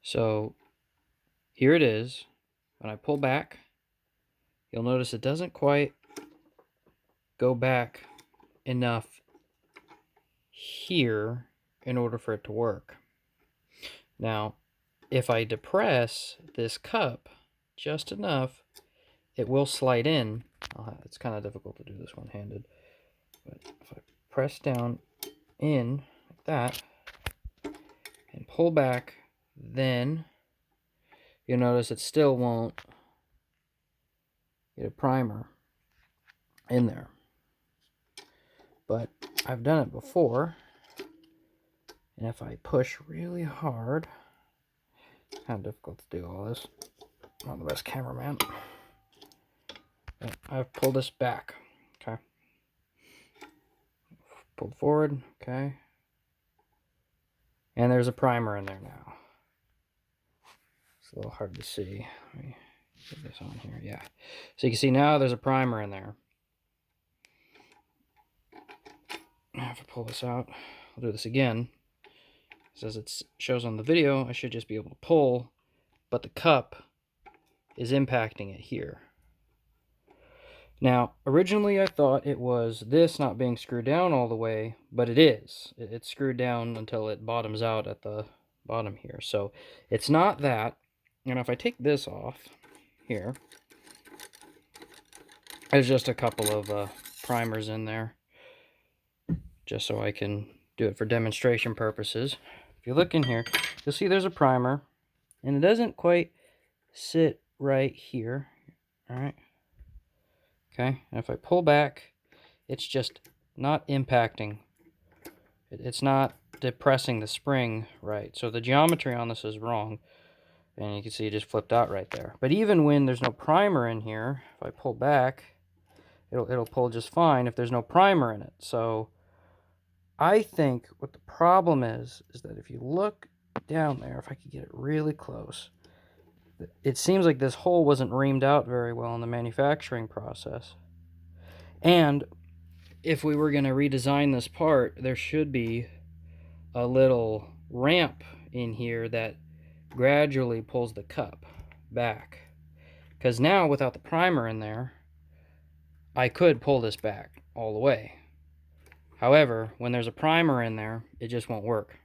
So here it is. When I pull back, you'll notice it doesn't quite go back enough here in order for it to work. Now, if I depress this cup just enough, it will slide in. It's kind of difficult to do this one-handed, but if I press down in like that and pull back, then you'll notice it still won't get a primer in there. But I've done it before, and if I push really hard, it's kind of difficult to do all this. I'm not the best cameraman. But I've pulled this back, okay? Pulled forward, okay? And there's a primer in there now. It's a little hard to see. Let me get this on here, yeah. So you can see now there's a primer in there. If I pull this out, I'll do this again. As it shows on the video, I should just be able to pull, but the cup is impacting it here. Now, originally I thought it was this not being screwed down all the way, but it is. It's screwed down until it bottoms out at the bottom here. So it's not that. And if I take this off here, there's just a couple of primers in there, just so I can do it for demonstration purposes. If you look in here, you'll see there's a primer, and it doesn't quite sit right here. All right. Okay, and if I pull back, it's just not impacting. It's not depressing the spring right. So the geometry on this is wrong. And you can see it just flipped out right there. But even when there's no primer in here, if I pull back, it'll pull just fine if there's no primer in it. So I think what the problem is that if you look down there, if I could get it really close, it seems like this hole wasn't reamed out very well in the manufacturing process. And if we were going to redesign this part, there should be a little ramp in here that gradually pulls the cup back. Because now, without the primer in there, I could pull this back all the way. However, when there's a primer in there, it just won't work.